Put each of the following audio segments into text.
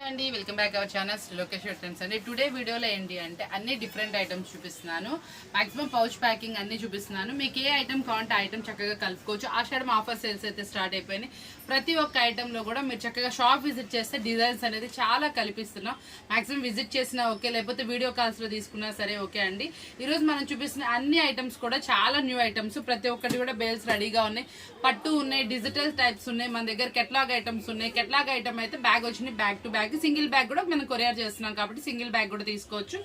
అండి welcome back our channel Srilokesh trends అండి. Today వీడియోలో ఏంటి అంటే అన్ని డిఫరెంట్ ఐటమ్స్ చూపిస్తున్నాను. మాక్సిమం పౌచ్ ప్యాకింగ్ అన్ని చూపిస్తున్నాను. మీకు ఏ ఐటమ్ కావాలంటే ఐటమ్ చక్కగా కలుపుకోవచ్చు. ఆషాఢం ఆఫర్ సేల్స్ అయితే స్టార్ట్ అయిపోయినాయి. ప్రతి ఒక్క ఐటెంలో కూడా మీరు చక్కగా షాప్ విజిట్ చేస్తే డిజైన్స్ అనేది చాలా కల్పిస్తున్నాం. మాక్సిమం విజిట్ చేసినా ఓకే, లేకపోతే వీడియో కాల్స్లో తీసుకున్నా సరే ఓకే అండి. ఈరోజు మనం చూపిస్తున్న అన్ని ఐటమ్స్ కూడా చాలా న్యూ ఐటమ్స్. ప్రతి ఒక్కటి కూడా బేల్స్ రెడీగా ఉన్నాయి. పట్టు ఉన్నాయి, డిజిటల్ టైప్స్ ఉన్నాయి, మన దగ్గర కెట్లాగ్ ఐటమ్స్ ఉన్నాయి. కెట్లాగ్ ఐటమ్ అయితే బ్యాగ్ వచ్చినాయి, bag to bag. Single bag కూడా మనం కొరియర్ చేస్తున్నాం కాబట్టి సింగిల్ బ్యాగ్ కూడా తీసుకోవచ్చు.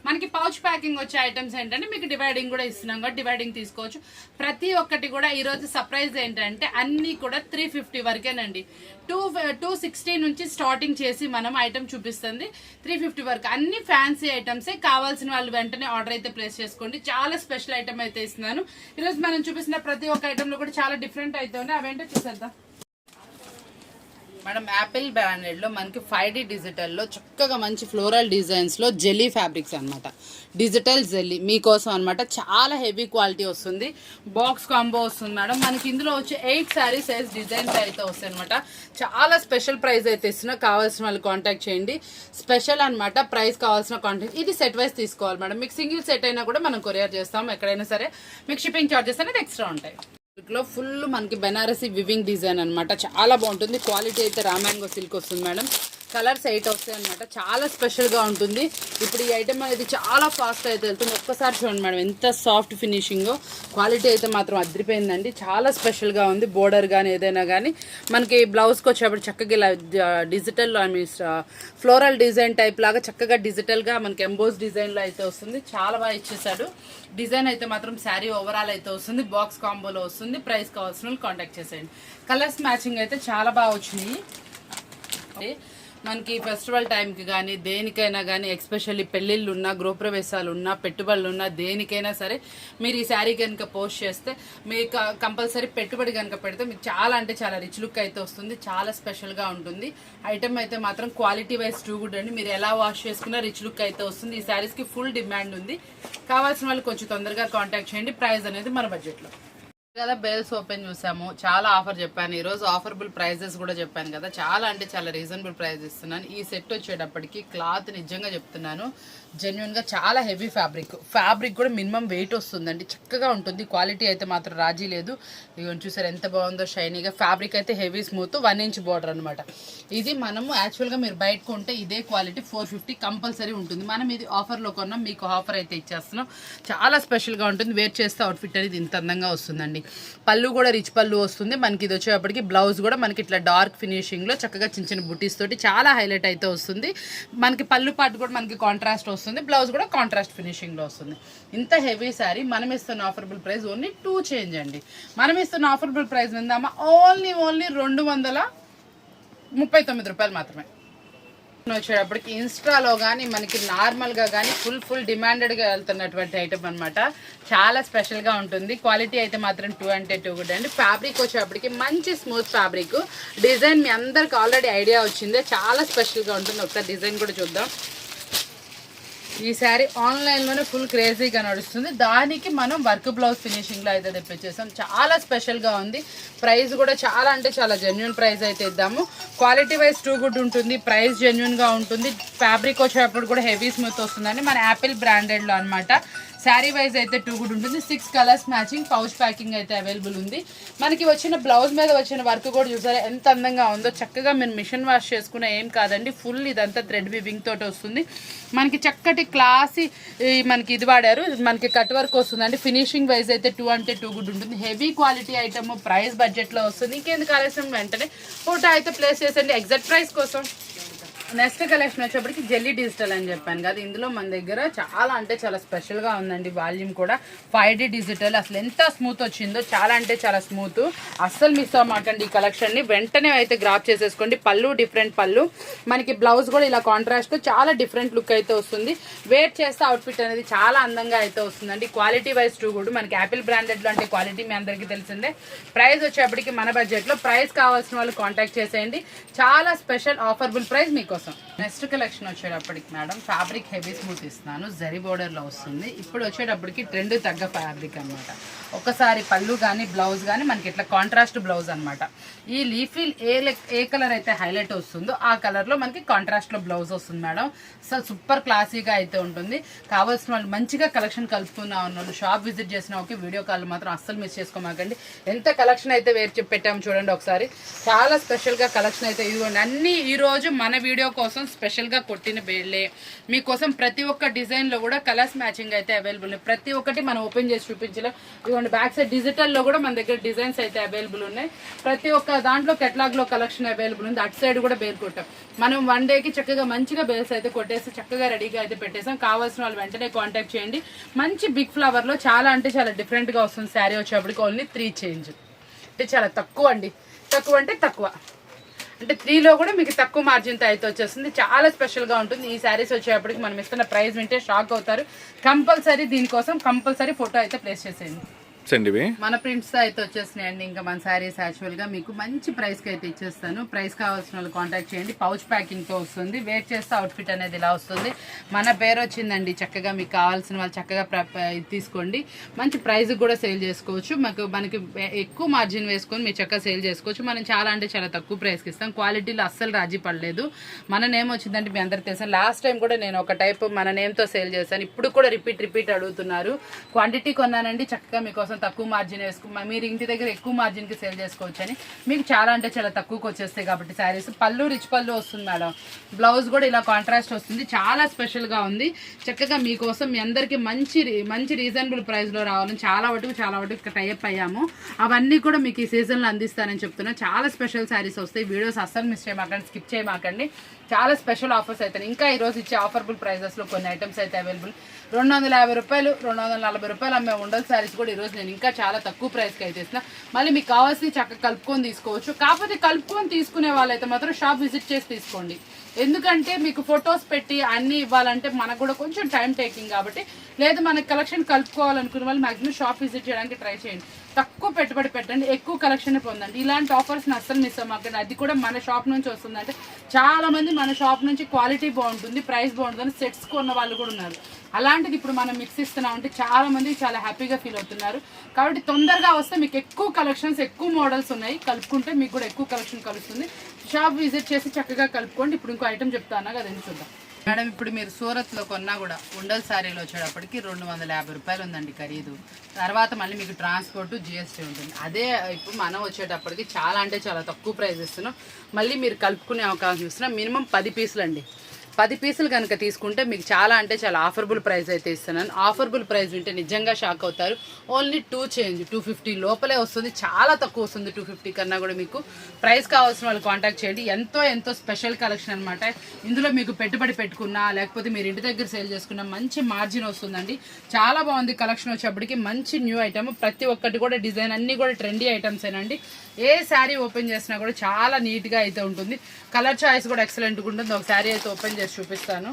మనకి పౌచ్ ప్యాకింగ్ వచ్చే ఐటమ్స్ ఏంటంటే మీకు డివైడింగ్ కూడా ఇస్తున్నాం కాబట్టి డివైడింగ్ తీసుకోవచ్చు. ప్రతి ఒక్కటి కూడా ఈరోజు సర్ప్రైజ్ ఏంటంటే అన్ని కూడా 350 వరకేనండి. 260 నుంచి స్టార్టింగ్ చేసి మనం ఐటమ్ చూపిస్తుంది 350 వరకు. అన్ని ఫ్యాన్సీ ఐటమ్సే. కావాల్సిన వాళ్ళు వెంటనే ఆర్డర్ అయితే ప్లేస్ చేసుకోండి. చాలా స్పెషల్ ఐటమ్ అయితే ఇస్తున్నాను. ఈరోజు మనం చూపిస్తున్న ప్రతి ఒక్క ఐటమ్ లో కూడా చాలా డిఫరెంట్ అయితే ఉన్నాయి. అవేంటో చూసేద్దాం మేడం. యాపిల్ బ్రాండెడ్ లో మనకి 5D డిజిటల్ లో చక్కగా మంచి ఫ్లోరల్ డిజైన్స్ లో జెల్లీ ఫ్యాబ్రిక్స్ అనమాట. డిజిటల్ జెల్లీ మీకోసం అనమాట. చాలా హెవీ క్వాలిటీ వస్తుంది. బాక్స్ కాంబో వస్తుంది మేడం. మనకి ఇందులో వచ్చి 8 శారీ సైజ్ డిజైన్స్ అయితే వస్తాయి అనమాట. చాలా స్పెషల్ ప్రైస్ అయితే ఇస్తున్నా. కావాల్సిన వాళ్ళు కాంటాక్ట్ చేయండి. స్పెషల్ అనమాట. ప్రైస్ కావాల్సిన కాంటాక్ట్. ఇది సెట్ వైజ్ తీసుకోవాలి మేడం. మీకు సింగిల్ సెట్ అయినా కూడా మనం కొరియర్ చేస్తాం. ఎక్కడైనా సరే మీకు షిప్పింగ్ చార్జెస్ అనేది ఎక్స్ట్రా ఉంటాయి. లో ఫుల్ మనకి బెనారసీ వివింగ్ డిజైన్ అనమాట. చాలా బాగుంటుంది. క్వాలిటీ అయితే రామాంగో సిల్క్ వస్తుంది మేడం. కలర్స్ 8 వస్తాయి అనమాట. చాలా స్పెషల్గా ఉంటుంది. ఇప్పుడు ఈ ఐటమ్ అనేది చాలా ఫాస్ట్ అయితే వెళ్తుంది. ఒక్కసారి చూడండి మేడం ఎంత సాఫ్ట్ ఫినిషింగ్. క్వాలిటీ అయితే మాత్రం అదిరిపోయిందండి. చాలా స్పెషల్గా ఉంది. బోర్డర్ కానీ ఏదైనా కానీ మనకి బ్లౌజ్కి వచ్చేప్పుడు చక్కగా ఇలా డిజిటల్ ఫ్లోరల్ డిజైన్ టైప్ లాగా చక్కగా డిజిటల్గా మనకి ఎంబోస్ డిజైన్లో అయితే వస్తుంది. చాలా బాగా ఇచ్చేసాడు. డిజైన్ అయితే మాత్రం శారీ ఓవరాల్ అయితే వస్తుంది. బాక్స్ కాంబోలో వస్తుంది. ప్రైస్ కావాల్సిన వాళ్ళు కాంటాక్ట్ చేసేయండి. కలర్స్ మ్యాచింగ్ అయితే చాలా బాగా వచ్చినాయి. మనకి ఫెస్టివల్ టైంకి కానీ దేనికైనా కానీ ఎక్స్పెషల్లీ పెళ్ళిళ్ళు ఉన్నా, గృహప్రవేశాలు ఉన్నా, పెట్టుబడులు ఉన్నా, దేనికైనా సరే మీరు ఈ శారీ కనుక పోస్ట్ చేస్తే మీకు కంపల్సరీ పెట్టుబడి కనుక పెడితే మీకు చాలా అంటే చాలా రిచ్ లుక్ అయితే వస్తుంది. చాలా స్పెషల్గా ఉంటుంది. ఐటమ్ అయితే మాత్రం క్వాలిటీ వైజ్ టూ గుడ్ అండి. మీరు ఎలా వాష్ చేసుకున్నా రిచ్ లుక్ అయితే వస్తుంది. ఈ శారీస్కి ఫుల్ డిమాండ్ ఉంది. కావాల్సిన వాళ్ళు కొంచెం తొందరగా కాంటాక్ట్ చేయండి. ప్రైస్ అనేది మన బడ్జెట్లో కదా. బేల్స్ ఓపెన్ చూసాము. చాలా ఆఫర్ చెప్పాను. ఈరోజు ఆఫర్బుల్ ప్రైజెస్ కూడా చెప్పాను కదా. చాలా అంటే చాలా రీజనబుల్ ప్రైస్ ఇస్తున్నాను. ఈ సెట్ వచ్చేటప్పటికి క్లాత్ నిజంగా చెప్తున్నాను జెన్యున్గా చాలా హెవీ ఫ్యాబ్రిక్ కూడా మినిమం వెయిట్ వస్తుందండి. చక్కగా ఉంటుంది. క్వాలిటీ అయితే మాత్రం రాజీ లేదు. ఇవన్నీ చూసారు ఎంత బాగుందో షైనీగా. ఫ్యాబ్రిక్ అయితే హెవీ స్మూత్ 1 ఇంచ్ బార్డర్ అనమాట. ఇది మనము యాక్చువల్గా మీరు బయట కొంటే ఇదే క్వాలిటీ 450 కంపల్సరీ ఉంటుంది. మనం ఇది ఆఫర్లో కొన్నాం. మీకు ఆఫర్ అయితే ఇచ్చేస్తున్నాం. చాలా స్పెషల్గా ఉంటుంది. వేర్ చేస్తే అవుట్ఫిట్ అనేది ఇంత అందంగా వస్తుందండి. పళ్ళు కూడా రిచ్ పళ్ళు వస్తుంది. మనకి ఇది వచ్చేటప్పటికి బ్లౌజ్ కూడా మనకి ఇట్లా డార్క్ ఫినిషింగ్లో చక్కగా చిన్న చిన్న బుటీస్ తోటి చాలా హైలైట్ అయితే వస్తుంది. మనకి పళ్ళు పాటు కూడా మనకి కాంట్రాస్ట్ వస్తుంది. బ్లౌజ్ కూడా కాంట్రాస్ట్ ఫినిషింగ్ లో వస్తుంది. ఇంత హెవీ శారీ మనం ఇస్తున్న ఆఫర్బుల్ ప్రైస్ ఓన్లీ 2 చేంజ్ అండి. మనం ఇస్తున్న ఆఫర్బుల్ ప్రైస్ విందామా? ఓన్లీ 239 రూపాయలు మాత్రమే. వచ్చేటప్పటికి ఇన్స్టాలో కానీ మనకి నార్మల్గా కానీ ఫుల్ డిమాండెడ్గా వెళ్తున్నటువంటి ఐటమ్ అనమాట. చాలా స్పెషల్గా ఉంటుంది. క్వాలిటీ అయితే మాత్రం 2 అంటే 2 గుడ్ అండి. ఫ్యాబ్రిక్ వచ్చేటప్పటికి మంచి స్మూత్ ఫ్యాబ్రిక్. డిజైన్ మీ అందరికి ఆల్రెడీ ఐడియా వచ్చిందే. చాలా స్పెషల్గా ఉంటుంది. ఒకసారి డిజైన్ కూడా చూద్దాం. ఈ శారీ ఆన్లైన్లోనే ఫుల్ క్రేజీగా నడుస్తుంది. దానికి మనం వర్క్ బ్లౌజ్ ఫినిషింగ్లో అయితే తెప్పించేసాం. చాలా స్పెషల్గా ఉంది. ప్రైస్ కూడా చాలా అంటే చాలా జెన్యున్ ప్రైస్ అయితే ఇద్దాము. క్వాలిటీ వైజ్ 2 గుడ్ ఉంటుంది. ప్రైస్ జెన్యున్గా ఉంటుంది. ఫ్యాబ్రిక్ వచ్చేటప్పుడు కూడా హెవీ స్మూత్ వస్తుందండి. మన యాపిల్ బ్రాండెడ్లో అనమాట. శారీ వైజ్ అయితే 2 గుడ్ ఉంటుంది. 6 కలర్స్ మ్యాచింగ్ పౌచ్ ప్యాకింగ్ అయితే అవైలబుల్ ఉంది. మనకి వచ్చిన బ్లౌజ్ మీద వచ్చిన వర్క్ కూడా చూసారా ఎంత అందంగా ఉందో. చక్కగా మీరు మిషన్ వాష్ చేసుకున్న ఏం కాదండి. ఫుల్ ఇదంతా థ్రెడ్ వివింగ్ తోటి వస్తుంది. మనకి చక్కటి క్లాసీ మనకి ఇది వాడారు. మనకి కట్ వర్క్ వస్తుందండి. ఫినిషింగ్ వైజ్ అయితే 2 అంటే 2 గుడ్ ఉంటుంది. హెవీ క్వాలిటీ ఐటమ్ ప్రైస్ బడ్జెట్లో వస్తుంది. ఇంకెందుకు ఆలస్యం వెంటనే ఫోటో అయితే ప్లేస్ చేసండి ఎగ్జాక్ట్ ప్రైస్ కోసం. నెక్స్ట్ కలెక్షన్ వచ్చేప్పటికి జెల్లీ డిజిటల్ అని చెప్పాను కదా. ఇందులో మన దగ్గర చాలా అంటే చాలా స్పెషల్గా ఉందండి. వాల్యూమ్ కూడా 5D డిజిటల్. అసలు ఎంత స్మూత్ వచ్చిందో. చాలా అంటే చాలా స్మూత్. అస్సలు మిస్ అవ్వమాకండి ఈ కలెక్షన్ని. వెంటనే అయితే గ్రాప్ చేసేసుకోండి. పళ్ళు డిఫరెంట్ పళ్ళు. మనకి బ్లౌజ్ కూడా ఇలా కాంట్రాస్ట్ చాలా డిఫరెంట్ లుక్ అయితే వస్తుంది. వేర్ చేస్తే అవుట్ఫిట్ అనేది చాలా అందంగా అయితే వస్తుందండి. క్వాలిటీ వైజ్ 2 కూడా మనకి యాపిల్ బ్రాండెడ్లో అంటే క్వాలిటీ మీ అందరికీ తెలిసిందే. ప్రైస్ వచ్చేప్పటికి మన బడ్జెట్లో. ప్రైస్ కావాల్సిన వాళ్ళు కాంటాక్ట్ చేసేయండి. చాలా స్పెషల్ ఆఫర్బుల్ ప్రైస్ మీకు. కోసం. నెక్స్ట్ కలెక్షన్ వచ్చేటప్పటికి మేడం ఫ్యాబ్రిక్ హెవీ స్మూత్ ఇస్తున్నాను, జరీ బోర్డర్లో వస్తుంది. ఇప్పుడు వచ్చేటప్పటికి ట్రెండ్ తగ్గ ఫ్యాబ్రిక్ అనమాట. ఒకసారి పళ్ళు కానీ బ్లౌజ్ కానీ మనకి ఇట్లా కాంట్రాస్ట్ బ్లౌజ్ అనమాట. ఈ లీఫీ ఏ కలర్ అయితే హైలైట్ వస్తుందో ఆ కలర్లో మనకి కాంట్రాస్ట్లో బ్లౌజ్ వస్తుంది మేడం. అసలు సూపర్ క్లాసీగా అయితే ఉంటుంది. కావాల్సిన వాళ్ళు మంచిగా కలెక్షన్ కలుపుకున్న వాళ్ళు షాప్ విజిట్ చేసిన ఓకే, వీడియో కాల్ మాత్రం అస్సలు మిస్ చేసుకోమాకండి. ఎంత కలెక్షన్ అయితే పెట్టాము చూడండి ఒకసారి. చాలా స్పెషల్గా కలెక్షన్ అయితే ఇదిగోండి. అన్నీ ఈరోజు మన వీడియో కోసం స్పెషల్గా కొట్టిన బేళ్ళే. మీకోసం ప్రతి ఒక్క డిజైన్లో కూడా కలర్స్ మ్యాచింగ్ అయితే అవైలబుల్ ఉన్నాయి. ప్రతి ఒక్కటి మనం ఓపెన్ చేసి చూపించలేం. ఇదిగోండి బ్యాక్ సైడ్ డిజిటల్లో కూడా మన దగ్గర డిజైన్స్ అయితే అవైలబుల్ ఉన్నాయి. ప్రతి ఒక్క దాంట్లో కెటలాగ్లో కలెక్షన్ అవైలబుల్ ఉంది. అటు సైడ్ కూడా బేల్ కొట్టాం మనం. 1 డేకి చక్కగా మంచిగా బేల్స్ అయితే కొట్టేసి చక్కగా రెడీగా అయితే పెట్టేసాం. కావాల్సిన వాళ్ళు వెంటనే కాంటాక్ట్ చేయండి. మంచి బిగ్ ఫ్లవర్లో చాలా అంటే చాలా డిఫరెంట్గా వస్తుంది శారీ వచ్చేప్పటికి. ఓన్లీ 3 చేంజ్ అంటే చాలా తక్కువ అండి. తక్కువ అంటే తక్కువ అంటే 3లో కూడా మీకు తక్కువ మార్జిన్తో అయితే వచ్చేస్తుంది. చాలా స్పెషల్గా ఉంటుంది. ఈ శారీస్ వచ్చేప్పటికి మనం ఇస్తున్న ప్రైస్ వింటే షాక్ అవుతారు. కంపల్సరీ దీనికోసం కంపల్సరీ ఫోటో అయితే ప్లేస్ చేసేయండి. మన ప్రింట్స్ అయితే వచ్చేసినాయండి. ఇంకా మన శారీస్ యాక్చువల్గా మీకు మంచి ప్రైస్కి అయితే ఇచ్చేస్తాను. ప్రైస్ కావాల్సిన వాళ్ళు కాంటాక్ట్ చేయండి. పౌచ్ ప్యాకింగ్తో వస్తుంది. వేర్ చేస్తే అవుట్ఫిట్ అనేది ఇలా వస్తుంది. మన పేరు వచ్చిందండి. చక్కగా మీకు కావాల్సిన వాళ్ళు చక్కగా తీసుకోండి. మంచి ప్రైస్ కూడా సేల్ చేసుకోవచ్చు. మనకి ఎక్కువ మార్జిన్ వేసుకొని మీరు చక్కగా సేల్ చేసుకోవచ్చు. మనం చాలా అంటే చాలా తక్కువ ప్రైస్కి ఇస్తాం. క్వాలిటీలో అస్సలు రాజీ పడలేదు. మన నేమ్ వచ్చిందంటే మీ అందరికి తెలుసు. లాస్ట్ టైం కూడా నేను ఒక టైప్ మన నేమ్తో సేల్ చేశాను. ఇప్పుడు కూడా రిపీట్ అడుగుతున్నారు. క్వాంటిటీ కొన్నానండి. చక్కగా మీకోసం తక్కువ మార్జిన్ మీరు ఇంటి దగ్గర ఎక్కువ మార్జిన్ కి సేల్ చేసుకోవచ్చు అని. మీకు చాలా అంటే చాలా తక్కువకి వచ్చేస్తాయి కాబట్టి శారీస్. పళ్ళు రిచ్ పళ్ళు వస్తుంది మేడం. బ్లౌజ్ కూడా ఇలా కాంట్రాస్ట్ వస్తుంది. చాలా స్పెషల్ గా ఉంది. చక్కగా మీకోసం మీ అందరికి మంచి రీజనబుల్ ప్రైస్ లో రావాలని చాలా వరకు టైప్ అయ్యాము. అవన్నీ కూడా మీకు ఈ సీజన్ లో అందిస్తానని చెప్తున్నా. చాలా స్పెషల్ శారీస్ వస్తాయి. వీడియోస్ అస్సలు మిస్ చేయమాకండి, స్కిప్ చేయమాకండి. చాలా స్పెషల్ ఆఫర్స్ అయితే ఇంకా ఈ రోజు ఇచ్చే ఆఫర్బుల్ ప్రైజెస్ లో కొన్ని ఐటమ్స్ అయితే అవైలబుల్. 250 రూపాయలు 240 రూపాయలు అమ్మే ఉండల్ శారీస్ కూడా ఈరోజు నేను ఇంకా చాలా తక్కువ ప్రైస్కి అయితే ఇస్తున్నా. మళ్ళీ మీకు కావాల్సి చక్కగా కలుపుకొని తీసుకోవచ్చు. కాకపోతే కలుపుకొని తీసుకునే వాళ్ళైతే మాత్రం షాప్ విజిట్ చేసి తీసుకోండి. ఎందుకంటే మీకు ఫొటోస్ పెట్టి అన్నీ ఇవ్వాలంటే మనకు కూడా కొంచెం టైం టేకింగ్ కాబట్టి, లేదు మనకి కలెక్షన్ కలుపుకోవాలనుకునే వాళ్ళు మ్యాక్సిమం షాప్ విజిట్ చేయడానికి ట్రై చేయండి. తక్కువ పెట్టుబడి పెట్టండి, ఎక్కువ కలెక్షన్ పొందండి. ఇలాంటి ఆఫర్స్ అస్సలు మిస్ అవ్వకండి. అది కూడా మన షాప్ నుంచి వస్తుందంటే చాలా మంది మన షాప్ నుంచి క్వాలిటీ బాగుంటుంది, ప్రైస్ బాగుంటుంది, సెట్స్ కొన్న వాళ్ళు కూడా ఉన్నారు. అలాంటిది ఇప్పుడు మనం మిక్స్ ఇస్తున్నామంటే చాలా మంది చాలా హ్యాపీగా ఫీల్ అవుతున్నారు. కాబట్టి తొందరగా వస్తే మీకు ఎక్కువ కలెక్షన్స్, ఎక్కువ మోడల్స్ ఉన్నాయి. కలుపుకుంటే మీకు కూడా ఎక్కువ కలెక్షన్ కలుస్తుంది. షాప్ విజిట్ చేసి చక్కగా కలుపుకోండి. ఇప్పుడు ఇంకో ఐటమ్ చెప్తాను కదా, అది చూద్దాం మేడం. ఇప్పుడు మీరు సూరత్లో కొన్నా కూడా ఉండల్ శారీలో వచ్చేటప్పటికి 250 రూపాయలు ఉందండి ఖరీదు. తర్వాత మళ్ళీ మీకు ట్రాన్స్పోర్ట్ GST ఉంటుంది. అదే ఇప్పుడు మనం వచ్చేటప్పటికి చాలా అంటే చాలా తక్కువ ప్రైస్ ఇస్తున్నాం. మళ్ళీ మీరు కలుపుకునే అవకాశం ఇస్తున్నాం. మినిమం 10 పీసులు అండి. 10 పీసులు కనుక తీసుకుంటే మీకు చాలా అంటే చాలా ఆఫర్బుల్ ప్రైస్ అయితే ఇస్తున్నాను. ఆఫర్బుల్ ప్రైస్ వింటే నిజంగా షాక్ అవుతారు. ఓన్లీ 2 చేంజ్ 250 లోపలే వస్తుంది. చాలా తక్కువ వస్తుంది. 250 కన్నా కూడా మీకు. ప్రైస్ కావాల్సిన వాళ్ళు కాంటాక్ట్ చేయండి. ఎంతో స్పెషల్ కలెక్షన్ అనమాట. ఇందులో మీకు పెట్టుబడి పెట్టుకున్నా లేకపోతే మీరు ఇంటి దగ్గర సేల్ చేసుకున్నా మంచి మార్జిన్ వస్తుందండి. చాలా బాగుంది కలెక్షన్ వచ్చేప్పటికి. మంచి న్యూ ఐటమ్. ప్రతి ఒక్కటి కూడా డిజైన్ అన్నీ కూడా ట్రెండీ ఐటమ్స్ ఏనండి. ఏ శారీ ఓపెన్ చేసినా కూడా చాలా నీట్గా అయితే ఉంటుంది. కలర్ చాయిస్ కూడా ఎక్సలెంట్గా ఉంటుంది. ఒక శారీ అయితే ఓపెన్ చేసి చూపిస్తాను.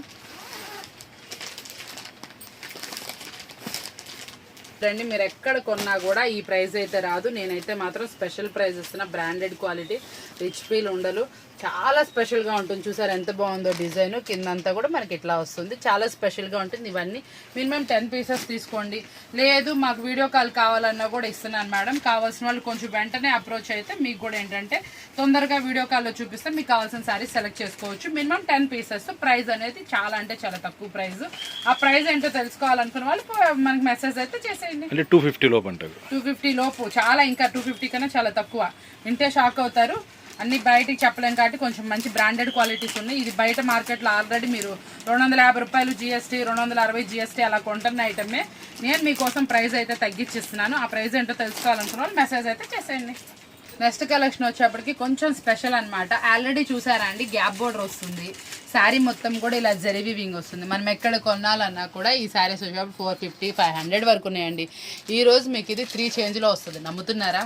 రండి, మీరు ఎక్కడ కొన్నా కూడా ఈ ప్రైస్ అయితే రాదు. నేనైతే మాత్రం స్పెషల్ ప్రైస్ ఇస్తున్నా. బ్రాండెడ్ క్వాలిటీ, రిచ్ ఫీల్ ఉండలు. చాలా స్పెషల్గా ఉంటుంది. చూసారు ఎంత బాగుందో డిజైన్. కిందంతా కూడా మనకి ఇట్లా వస్తుంది. చాలా స్పెషల్గా ఉంటుంది. ఇవన్నీ మినిమం 10 పీసెస్ తీసుకోండి. లేదు మాకు వీడియో కాల్ కావాలన్నా కూడా ఇస్తున్నాను మేడం. కావాల్సిన వాళ్ళు కొంచెం వెంటనే అప్రోచ్ అయితే మీకు కూడా ఏంటంటే తొందరగా వీడియో కాల్లో చూపిస్తే మీకు కావాల్సిన శారీస్ సెలెక్ట్ చేసుకోవచ్చు. Minimum 10 pieces. ప్రైస్ అనేది చాలా అంటే చాలా తక్కువ ప్రైస్. ఆ ప్రైస్ ఏంటో తెలుసుకోవాలనుకున్న వాళ్ళు మనకి మెసేజ్ అయితే చేసేయండి. 250 లోపు అంటారు. 250 లోపు. చాలా ఇంకా 250 కన్నా చాలా తక్కువ. వింటే షాక్ అవుతారు. అన్ని బయటికి చెప్పలేం కాబట్టి కొంచెం మంచి బ్రాండెడ్ క్వాలిటీస్ ఉన్నాయి. ఇది బయట మార్కెట్లో ఆల్రెడీ మీరు 250 రూపాయలు GST, 260 GST అలా కొంటున్న ఐటమే. నేను మీకోసం ప్రైస్ అయితే తగ్గించిస్తున్నాను. ఆ ప్రైస్ ఏంటో తెలుసుకోవాలనుకున్న వాళ్ళు మెసేజ్ అయితే చేసేయండి. నెక్స్ట్ కలెక్షన్ వచ్చేప్పటికి కొంచెం స్పెషల్ అనమాట. ఆల్రెడీ చూసారా అండి, గ్యాప్ బోర్డర్ వస్తుంది. శారీ మొత్తం కూడా ఇలా జరీ వీవింగ్ వస్తుంది. మనం ఎక్కడ కొనాలన్నా కూడా ఈ శారీస్ వచ్చేటప్పుడు 450, 500 వరకు ఉన్నాయండి. ఈరోజు మీకు ఇది 3 చేంజ్లో వస్తుంది. నమ్ముతున్నారా?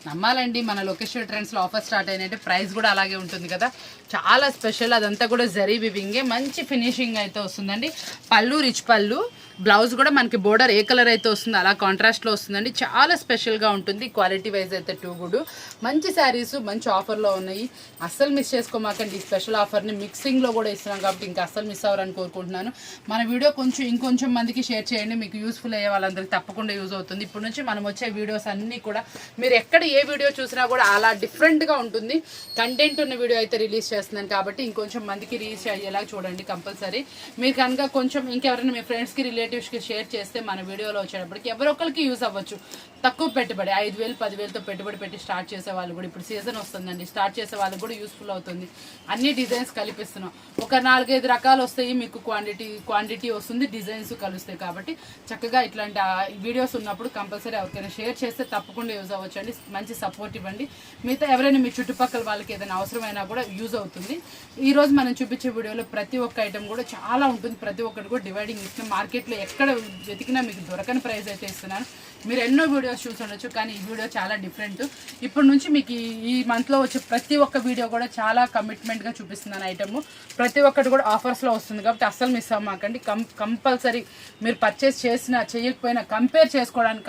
నమ్మాలండి. మన లొకేషన్ ట్రెండ్స్లో ఆఫర్ స్టార్ట్ అయినట్టే ప్రైస్ కూడా అలాగే ఉంటుంది కదా. చాలా స్పెషల్. అదంతా కూడా జరీ వీవింగే. మంచి ఫినిషింగ్ అయితే వస్తుందండి. పళ్ళు రిచ్ పళ్ళు. బ్లౌజ్ కూడా మనకి బోర్డర్ ఏ కలర్ అయితే వస్తుందో అలా కాంట్రాస్ట్లో వస్తుందండి. చాలా స్పెషల్గా ఉంటుంది. క్వాలిటీ వైజ్ అయితే టూ గుడ్. మంచి శారీస్ మంచి ఆఫర్లో ఉన్నాయి. అస్సలు మిస్ చేసుకోమాకండి. ఈ స్పెషల్ ఆఫర్ని మిక్సింగ్లో కూడా ఇస్తున్నాం కాబట్టి ఇంకా అస్సలు మిస్ అవ్వరని కోరుకుంటున్నాను. మన వీడియో ఇంకొంచెం మందికి షేర్ చేయండి. మీకు యూస్ఫుల్ అయ్యే వాళ్ళందరికీ తప్పకుండా యూజ్ అవుతుంది. ఇప్పటి నుంచి మనం వచ్చే వీడియోస్ అన్నీ కూడా మీరు ఎక్కడ ఏ వీడియో చూసినా కూడా అలా డిఫరెంట్గా ఉంటుంది. కంటెంట్ ఉన్న వీడియో అయితే రిలీజ్ చేస్తున్నాను కాబట్టి ఇంకొంచెం మందికి రీచ్ అయ్యేలా చూడండి కంపల్సరీ. మీరు కనుక కొంచెం ఇంకెవరైనా మీ ఫ్రెండ్స్కి రిలేటివ్స్కి షేర్ చేస్తే మన వీడియోలో వచ్చేటప్పటికి ఎవరొకరికి యూజ్ అవ్వచ్చు. తక్కువ పెట్టుబడి 5,000 10,000తో పెట్టుబడి పెట్టి స్టార్ట్ చేసే వాళ్ళు కూడా ఇప్పుడు సీజన్ వస్తుందండి. స్టార్ట్ చేసే వాళ్ళకి కూడా యూస్ఫుల్ అవుతుంది. అన్ని డిజైన్స్ కలిపిస్తున్నాం. ఒక 4-5 రకాలు వస్తాయి మీకు. క్వాంటిటీ వస్తుంది, డిజైన్స్ కలుస్తాయి. కాబట్టి చక్కగా ఇట్లాంటి వీడియోస్ ఉన్నప్పుడు కంపల్సరీ ఎవరికైనా షేర్ చేస్తే తప్పకుండా యూజ్ అవ్వచ్చు అండి. మంచి సపోర్ట్ ఇవ్వండి. మిగతా ఎవరైనా మీ చుట్టుపక్కల వాళ్ళకి ఏదైనా అవసరమైనా కూడా యూజ్ అవుతుంది. ఈరోజు మనం చూపించే వీడియోలో ప్రతి ఒక్క ఐటమ్ కూడా చాలా ఉంటుంది. ప్రతి ఒక్కటి కూడా డివైడింగ్ ఇస్తున్నాం. మార్కెట్లో ఎక్కడ వెతికినా మీకు దొరకని ప్రైస్ అయితే ఇస్తున్నాను. మీరు ఎన్నో వీడియోస్ చూసి ఉండొచ్చు, కానీ ఈ వీడియో చాలా డిఫరెంట్. ఇప్పటి నుంచి మీకు ఈ మంత్లో వచ్చే ప్రతి ఒక్క వీడియో కూడా చాలా కమిట్మెంట్గా చూపిస్తున్నాను. ఐటమ్ ప్రతి ఒక్కటి కూడా ఆఫర్స్లో వస్తుంది కాబట్టి అస్సలు మిస్ అవ్వమాకండి. కంపల్సరీ మీరు పర్చేస్ చేసినా చేయకపోయినా కంపేర్ చేసుకోవడానికి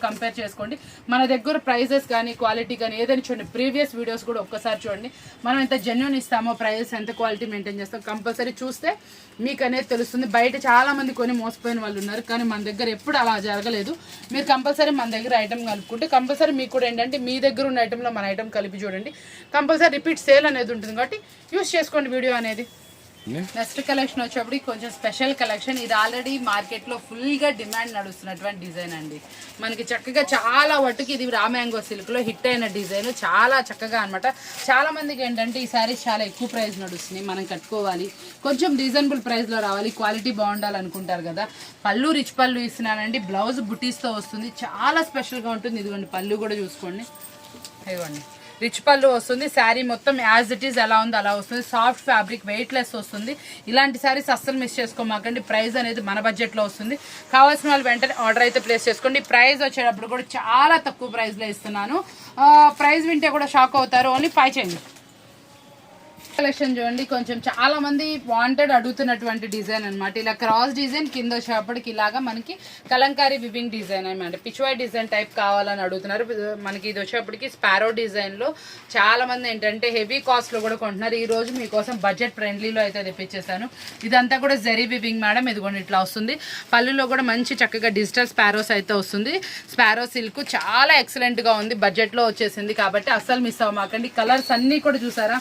కంపేర్ చేసుకోండి. మన దగ్గర ప్రైజెస్ కానీ క్వాలిటీ కానీ ఏదైనా చూడండి. ప్రీవియస్ వీడియోస్ కూడా ఒక్కసారి చూడండి. మనం ఎంత జెన్యూన్ ఇస్తామో, ప్రైజెస్ ఎంత క్వాలిటీ మెయింటైన్ చేస్తామో కంపల్సరీ చూస్తే మీకు అనేది తెలుస్తుంది. బయట చాలామంది కొని మోసపోయిన వాళ్ళు ఉన్నారు, కానీ మన దగ్గర ఎప్పుడు అలా జరగలేదు. మీరు కంపల్సరీ మన దగ్గర ఐటమ్ కలుపుకుంటే కంపల్సరీ మీకు కూడా ఏంటంటే మీ దగ్గర ఉన్న ఐటెంలో మన ఐటమ్ కలిపి చూడండి. కంపల్సరీ రిపీట్ సేల్ అనేది ఉంటుంది కాబట్టి యూస్ చేసుకోండి వీడియో అనేది. నెక్స్ట్ కలెక్షన్ వచ్చేప్పటికి కొంచెం స్పెషల్ కలెక్షన్. ఇది ఆల్రెడీ మార్కెట్లో ఫుల్గా డిమాండ్ నడుస్తున్నటువంటి డిజైన్ అండి. మనకి చక్కగా చాలా వట్టుకి ఇది రా మ్యాంగో సిల్క్లో హిట్ అయిన డిజైన్. చాలా చక్కగా అనమాట. చాలా మందికి ఏంటంటే ఈ శారీస్ చాలా ఎక్కువ ప్రైస్ నడుస్తున్నాయి, మనం కట్టుకోవాలి, కొంచెం రీజనబుల్ ప్రైస్లో రావాలి, క్వాలిటీ బాగుండాలనుకుంటారు కదా. పళ్ళు రిచ్ పళ్ళు ఇస్తున్నానండి. బ్లౌజ్ బుటీస్తో వస్తుంది. చాలా స్పెషల్గా ఉంటుంది. ఇదిగోండి పళ్ళు కూడా చూసుకోండి. ఇవ్వండి రిచ్ పళ్ళు వస్తుంది. శారీ మొత్తం యాజ్ ఇట్ ఈస్ ఎలా ఉందో అలా వస్తుంది. సాఫ్ట్ ఫ్యాబ్రిక్, వెయిట్లెస్ వస్తుంది. ఇలాంటి శారీస్ అస్సలు మిస్ చేసుకోమాకండి. ప్రైస్ అనేది మన బడ్జెట్లో వస్తుంది. కావాల్సిన వాళ్ళు వెంటనే ఆర్డర్ అయితే ప్లేస్ చేసుకోండి. ప్రైస్ వచ్చేటప్పుడు కూడా చాలా తక్కువ ప్రైస్లో ఇస్తున్నాను. ప్రైస్ వింటే కూడా షాక్ అవుతారు. ఓన్లీ 5 చేయండి. కలెక్షన్ చూడండి. కొంచెం చాలా మంది వాంటెడ్ అడుగుతున్నటువంటి డిజైన్ అనమాట. ఇలా క్రాస్ డిజైన్ కింద వచ్చేప్పటికి ఇలాగా మనకి కలంకారీ వివింగ్ డిజైన్ అనమాట. పిచ్వాయ్ డిజైన్ టైప్ కావాలని అడుగుతున్నారు. మనకి ఇది వచ్చేప్పటికి స్పారో డిజైన్లో చాలా మంది ఏంటంటే హెవీ కాస్ట్లో కూడా కొంటున్నారు. ఈ రోజు మీకోసం బడ్జెట్ ఫ్రెండ్లీలో అయితే తెప్పించేసాను. ఇదంతా కూడా జరీ వివింగ్ మేడం. ఇదిగోండి ఇట్లా వస్తుంది. పళ్ళులో కూడా మంచి చక్కగా డిజిటల్ స్పారోస్ అయితే వస్తుంది. స్పారో సిల్క్ చాలా ఎక్సలెంట్గా ఉంది. బడ్జెట్లో వచ్చేసింది కాబట్టి అస్సలు మిస్ అవ్వమాకండి. కలర్స్ అన్నీ కూడా చూసారా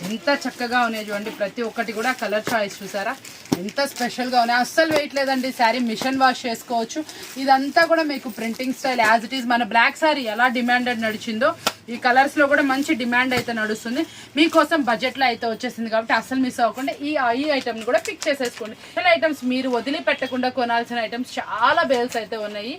ఎంత చక్కగా ఉన్నాయి చూడండి. ప్రతి ఒక్కటి కూడా కలర్ చాయిస్ చూసారా ఎంత స్పెషల్గా ఉన్నాయి. అస్సలు వెయిట్ లేదండి. శారీ మిషన్ వాష్ చేసుకోవచ్చు. ఇదంతా కూడా మీకు printing style as it is. మన బ్లాక్ శారీ ఎలా డిమాండెడ్ నడిచిందో ఈ కలర్స్లో కూడా మంచి డిమాండ్ అయితే నడుస్తుంది. మీకోసం బడ్జెట్లో అయితే వచ్చేసింది కాబట్టి అస్సలు మిస్ అవ్వకుండా ఈ ఐటమ్ని కూడా పిక్ చేసేసుకోండి. ఇలా ఐటమ్స్ మీరు వదిలిపెట్టకుండా కొనాల్సిన ఐటమ్స్ చాలా బేల్స్ అయితే ఉన్నాయి.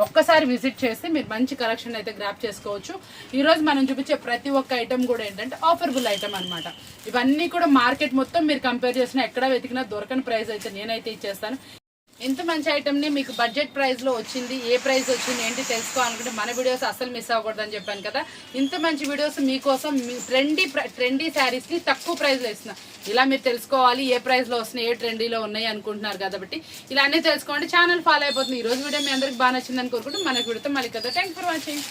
ఒక్కసారి విజిట్ చేస్తే మీరు మంచి కలెక్షన్ అయితే గ్రాప్ చేసుకోవచ్చు. ఈరోజు మనం చూపించే ప్రతి ఒక్క ఐటమ్ కూడా ఏంటంటే ఆఫర్బుల్ ఐటమ్ అనమాట. ఇవన్నీ కూడా మార్కెట్ మొత్తం మీరు కంపేర్ చేసినా ఎక్కడ వెతికినా దొరకని ప్రైస్ అయితే నేనైతే ఇచ్చేస్తాను. ఇంత మంచి ఐటమ్ని మీకు బడ్జెట్ ప్రైస్లో వచ్చింది. ఏ ప్రైస్ వచ్చింది ఏంటి తెలుసుకోవాలనుకుంటే మన వీడియోస్ అస్సలు మిస్ అవ్వకూడదని చెప్పాను కదా. ఇంత మంచి వీడియోస్ మీకోసం ట్రెండీ శారీస్ని తక్కువ ప్రైస్లో ఇస్తున్నాను. ఇలా మీరు తెలుసుకోవాలి ఏ ప్రైస్లో వస్తున్నాయి, ఏ ట్రెండీలో ఉన్నాయి అనుకుంటున్నారు కాబట్టి ఇలా అన్నీ తెలుసుకోండి. ఛానల్ ఫాలో అయిపోతుంది. ఈరోజు వీడియో మీ అందరికి బాగా నచ్చిందని కోరుకుంటూ మన వీడియోతో మళ్ళీ కదా. Thanks for watching.